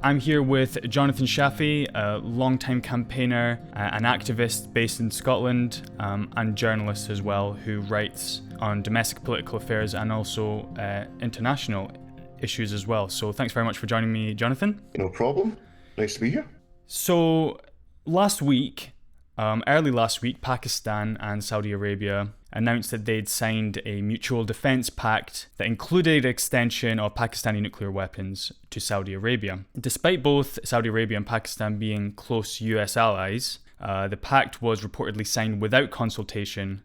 I'm here with Jonathon Shafi, a longtime campaigner, an activist based in Scotland, and journalist as well, who writes on domestic political affairs and also international issues as well. So thanks very much for joining me, Jonathon. No problem. Nice to be here. So early last week, Pakistan and Saudi Arabia announced that they'd signed a mutual defense pact that included extension of Pakistani nuclear weapons to Saudi Arabia. Despite both Saudi Arabia and Pakistan being close US allies, the pact was reportedly signed without consultation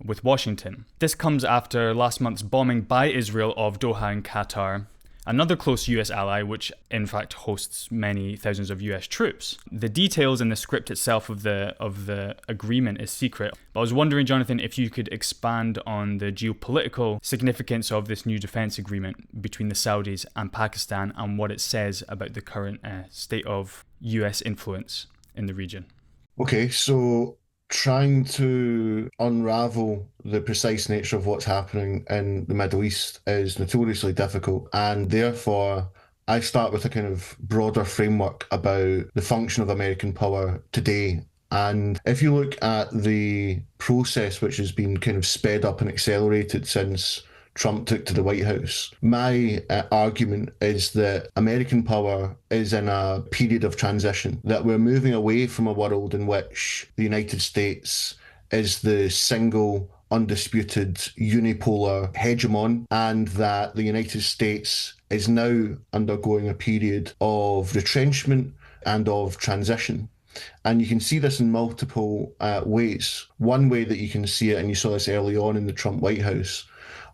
with Washington. This comes after last month's bombing by Israel of Doha and Qatar, another close US ally, which in fact hosts many thousands of US troops. The details in the script itself of the agreement is secret, but I was wondering, Jonathon, if you could expand on the geopolitical significance of this new defense agreement between the Saudis and Pakistan and what it says about the current state of US influence in the region. Okay, so trying to unravel the precise nature of what's happening in the Middle East is notoriously difficult, and therefore I start with a kind of broader framework about the function of American power today. And if you look at the process which has been kind of sped up and accelerated since Trump took to the White House, my argument is that American power is in a period of transition, that we're moving away from a world in which the United States is the single, undisputed, unipolar hegemon, and that the United States is now undergoing a period of retrenchment and of transition. And you can see this in multiple ways. One way that you can see it, and you saw this early on in the Trump White House,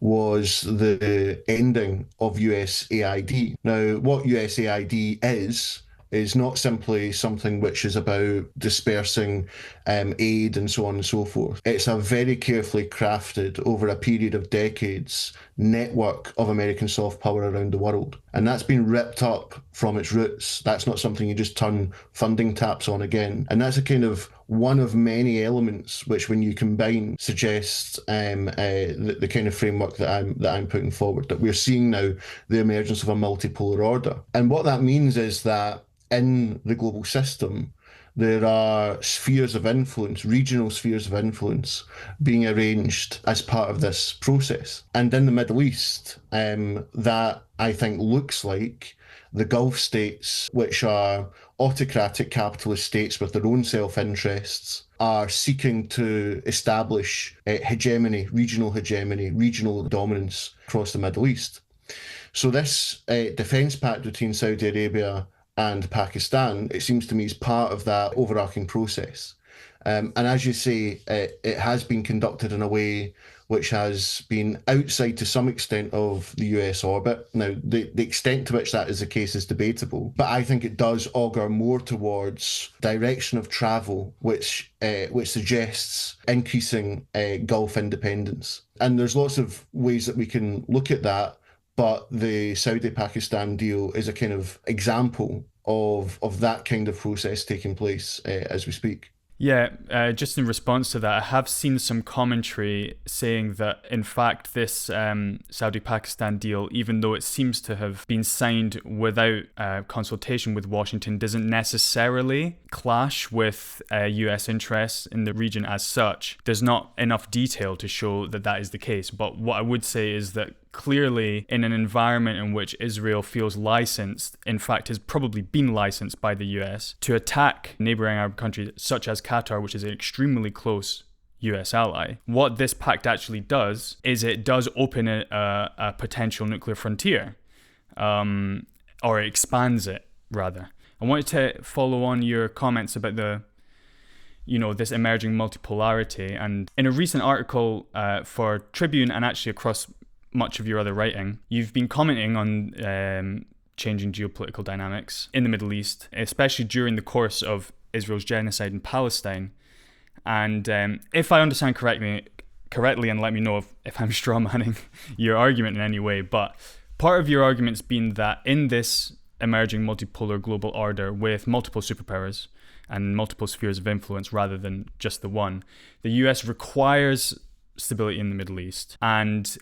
was the ending of USAID. Now, what USAID is not simply something which is about dispersing aid and so on and so forth. It's a very carefully crafted, over a period of decades, network of American soft power around the world. And that's been ripped up from its roots. That's not something you just turn funding taps on again. And that's a kind of one of many elements which, when you combine, suggests the kind of framework that I'm putting forward, that we're seeing now the emergence of a multipolar order. And what that means is that in the global system, there are spheres of influence, regional spheres of influence, being arranged as part of this process. And in the Middle East, that I think looks like the Gulf states, which are autocratic capitalist states with their own self-interests, are seeking to establish hegemony, regional dominance across the Middle East. So this defence pact between Saudi Arabia and Pakistan, it seems to me, is part of that overarching process. And as you say, it has been conducted in a way which has been outside to some extent of the US orbit. Now, the extent to which that is the case is debatable, but I think it does augur more towards direction of travel, which suggests increasing Gulf independence. And there's lots of ways that we can look at that, but the Saudi-Pakistan deal is a kind of example of that kind of process taking place as we speak. Yeah, just in response to that, I have seen some commentary saying that, in fact, this Saudi-Pakistan deal, even though it seems to have been signed without consultation with Washington, doesn't necessarily clash with US interests in the region as such. There's not enough detail to show that that is the case. But what I would say is that clearly, in an environment in which Israel feels licensed, in fact has probably been licensed by the US, to attack neighbouring Arab countries such as Qatar, which is an extremely close US ally, what this pact actually does is it does open a potential nuclear frontier, or it expands it, rather. I wanted to follow on your comments about this emerging multipolarity, and in a recent article for Tribune, and actually across much of your other writing, you've been commenting on changing geopolitical dynamics in the Middle East, especially during the course of Israel's genocide in Palestine. And if I understand correctly, and let me know if I'm strawmanning your argument in any way, but part of your argument's been that in this emerging multipolar global order with multiple superpowers and multiple spheres of influence rather than just the one, the US requires stability in the Middle East, and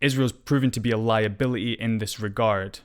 Israel's proven to be a liability in this regard.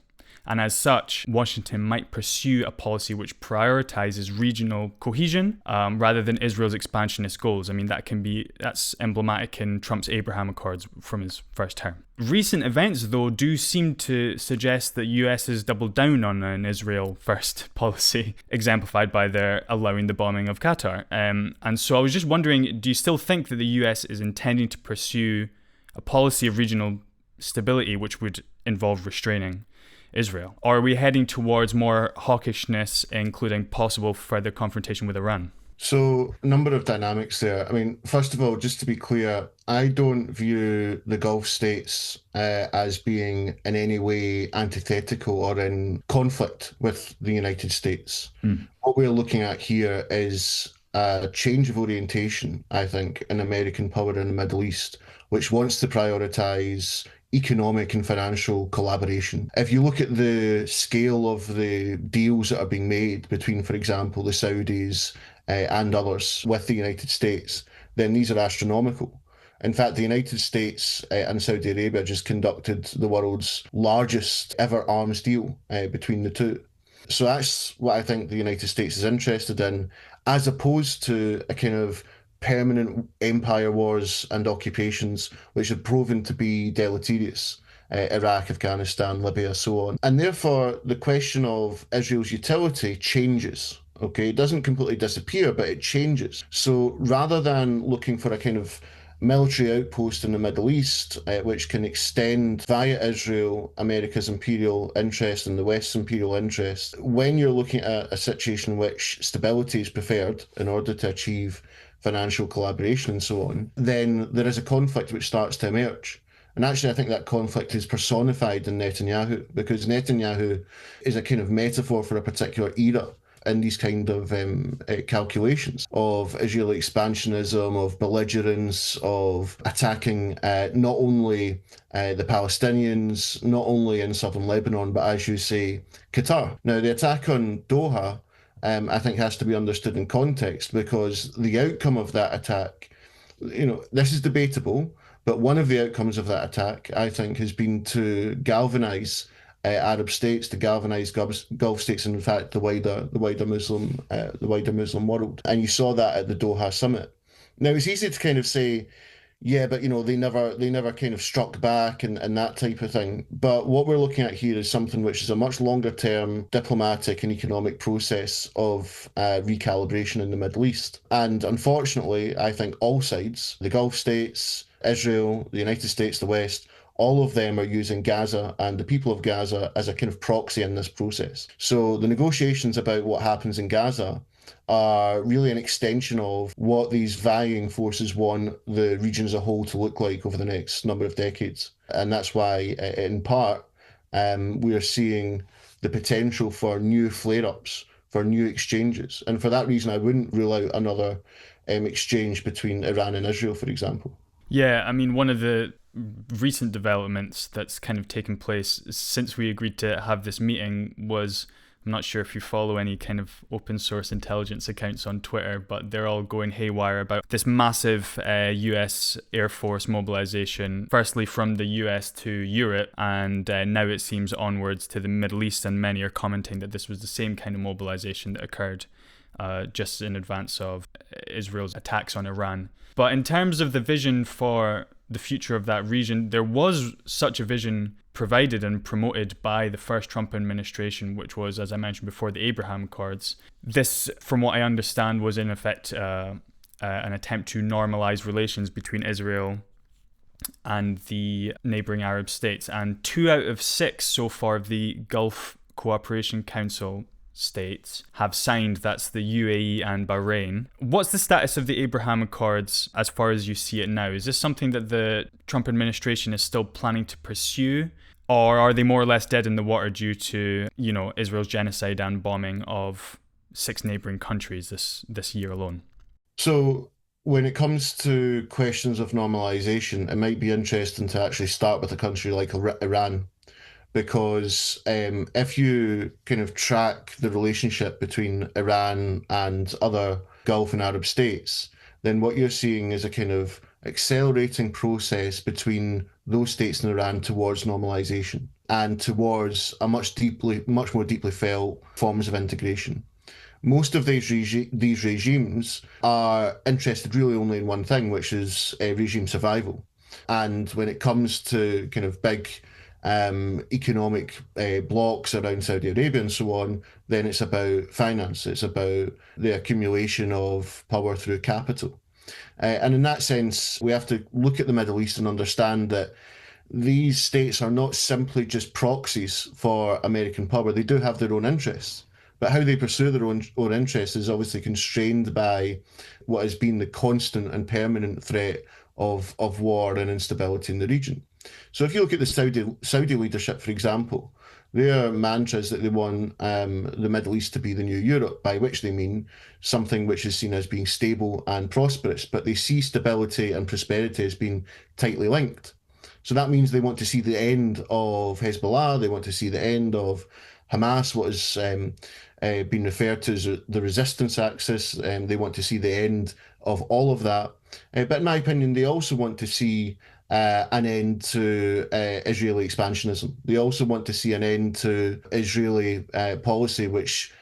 And as such, Washington might pursue a policy which prioritizes regional cohesion rather than Israel's expansionist goals. I mean, that's emblematic in Trump's Abraham Accords from his first term. Recent events, though, do seem to suggest that US has doubled down on an Israel first policy, exemplified by their allowing the bombing of Qatar. And so I was just wondering, do you still think that the US is intending to pursue a policy of regional stability which would involve restraining Israel? Or are we heading towards more hawkishness, including possible further confrontation with Iran? So, a number of dynamics there. I mean, first of all, just to be clear, I don't view the Gulf states as being in any way antithetical or in conflict with the United States. What we're looking at here is a change of orientation, I think, in American power in the Middle East, which wants to prioritize economic and financial collaboration. If you look at the scale of the deals that are being made between, for example, the Saudis and others with the United States, then these are astronomical. In fact, the United States and Saudi Arabia just conducted the world's largest ever arms deal between the two. So that's what I think the United States is interested in, as opposed to a kind of permanent empire wars and occupations, which have proven to be deleterious. Iraq, Afghanistan, Libya, so on. And therefore, the question of Israel's utility changes. Okay, it doesn't completely disappear, but it changes. So rather than looking for a kind of military outpost in the Middle East, which can extend via Israel America's imperial interest and the West's imperial interest, when you're looking at a situation in which stability is preferred in order to achieve financial collaboration and so on, then there is a conflict which starts to emerge. And actually, I think that conflict is personified in Netanyahu, because Netanyahu is a kind of metaphor for a particular era in these kind of calculations of Israeli expansionism, of belligerence, of attacking not only the Palestinians, not only in southern Lebanon, but as you say, Qatar. Now, the attack on Doha, I think, has to be understood in context, because the outcome of that attack, this is debatable, but one of the outcomes of that attack, I think, has been to galvanize Arab states, to galvanize Gulf states, and in fact the wider Muslim world. And you saw that at the Doha summit. Now it's easy to kind of say, yeah, but they never kind of struck back and that type of thing. But what we're looking at here is something which is a much longer term diplomatic and economic process of recalibration in the Middle East. And unfortunately, I think all sides, the Gulf states, Israel, the United States, the West, all of them are using Gaza and the people of Gaza as a kind of proxy in this process. So the negotiations about what happens in Gaza are really an extension of what these vying forces want the region as a whole to look like over the next number of decades. And that's why, in part, we are seeing the potential for new flare-ups, for new exchanges. And for that reason, I wouldn't rule out another exchange between Iran and Israel, for example. Yeah, I mean, one of the recent developments that's kind of taken place since we agreed to have this meeting was, I'm not sure if you follow any kind of open source intelligence accounts on Twitter, but they're all going haywire about this massive US Air Force mobilization, firstly from the US to Europe, and now it seems onwards to the Middle East, and many are commenting that this was the same kind of mobilization that occurred just in advance of Israel's attacks on Iran. But in terms of the vision for the future of that region, there was such a vision provided and promoted by the first Trump administration, which was, as I mentioned before, the Abraham Accords. This, from what I understand, was in effect an attempt to normalize relations between Israel and the neighboring Arab states. And 2 out of 6 so far of the Gulf Cooperation Council states have signed. That's the UAE and Bahrain. What's the status of the Abraham Accords as far as you see it now? Is this something that the Trump administration is still planning to pursue? Or are they more or less dead in the water due to, Israel's genocide and bombing of 6 neighboring countries this year alone? So when it comes to questions of normalization, it might be interesting to actually start with a country like Iran, because if you kind of track the relationship between Iran and other Gulf and Arab states, then what you're seeing is a kind of accelerating process between those states in Iran towards normalization and towards a much more deeply felt forms of integration. Most of these regimes are interested really only in one thing, which is regime survival. And when it comes to kind of big economic blocks around Saudi Arabia and so on, then it's about finance. It's about the accumulation of power through capital. And in that sense, we have to look at the Middle East and understand that these states are not simply just proxies for American power. They do have their own interests, but how they pursue their own interests is obviously constrained by what has been the constant and permanent threat of war and instability in the region. So if you look at the Saudi leadership, for example, their mantra is that they want the Middle East to be the new Europe, by which they mean something which is seen as being stable and prosperous, but they see stability and prosperity as being tightly linked. So that means they want to see the end of Hezbollah, they want to see the end of Hamas, what has been referred to as the resistance axis. They want to see the end of all of that. But in my opinion, they also want to see an end to Israeli expansionism. They also want to see an end to Israeli policy, which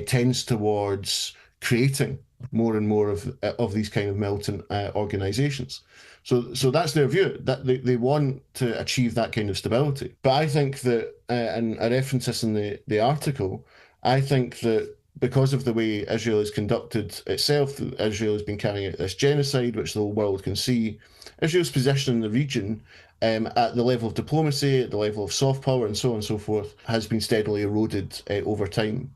tends towards creating more and more of these kind of militant organizations. So that's their view, that they want to achieve that kind of stability. But I think that, and I reference this in the article, I think that because of the way Israel has conducted itself, Israel has been carrying out this genocide, which the whole world can see. Israel's position in the region, at the level of diplomacy, at the level of soft power, and so on and so forth, has been steadily eroded over time.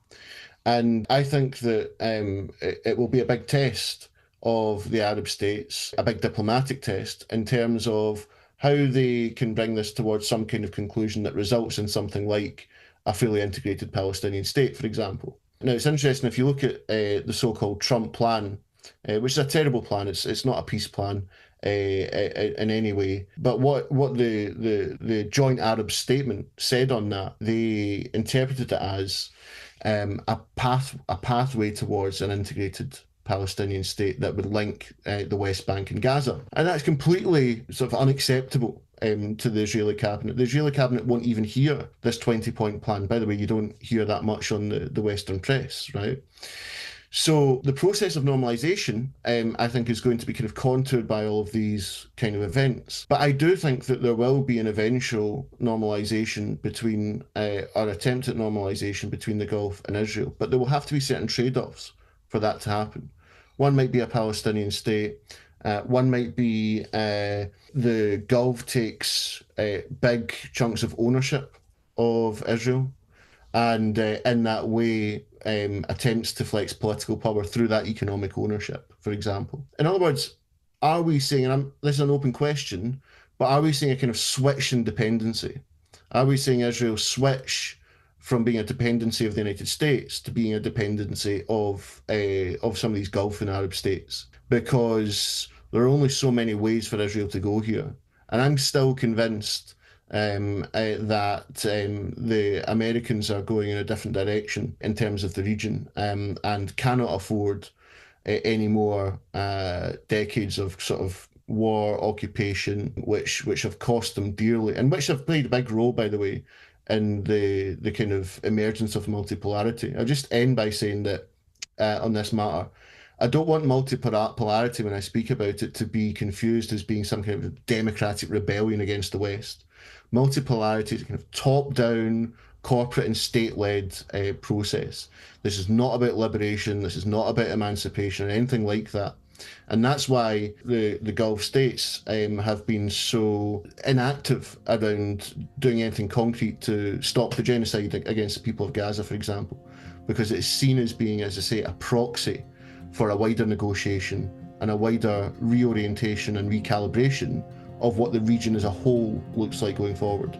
And I think that it will be a big test of the Arab states, a big diplomatic test in terms of how they can bring this towards some kind of conclusion that results in something like a fully integrated Palestinian state, for example. Now, it's interesting if you look at the so-called Trump plan, which is a terrible plan. It's not a peace plan in any way. But what the joint Arab statement said on that, they interpreted it as a pathway towards an integrated Palestinian state that would link the West Bank and Gaza, and that's completely sort of unacceptable to the Israeli cabinet. The Israeli cabinet won't even hear this 20-point plan. By the way, you don't hear that much on the Western press, right? So the process of normalization, I think, is going to be kind of contoured by all of these kind of events. But I do think that there will be an eventual normalization between, or attempt at normalization between the Gulf and Israel. But there will have to be certain trade-offs for that to happen. One might be a Palestinian state. One might be the Gulf takes big chunks of ownership of Israel, and in that way attempts to flex political power through that economic ownership, for example. In other words, are we saying, and this is an open question, but are we seeing a kind of switch in dependency? Are we seeing Israel switch from being a dependency of the United States to being a dependency of some of these Gulf and Arab states? Because there are only so many ways for Israel to go here. And I'm still convinced that the Americans are going in a different direction in terms of the region, and cannot afford any more decades of sort of war, occupation, which have cost them dearly, and which have played a big role, by the way, in the kind of emergence of multipolarity. I'll just end by saying that on this matter, I don't want multipolarity, when I speak about it, to be confused as being some kind of democratic rebellion against the West. Multipolarity is a kind of top-down, corporate and state-led process. This is not about liberation. This is not about emancipation or anything like that. And that's why the Gulf states have been so inactive around doing anything concrete to stop the genocide against the people of Gaza, for example, because it's seen as being, as I say, a proxy for a wider negotiation and a wider reorientation and recalibration of what the region as a whole looks like going forward.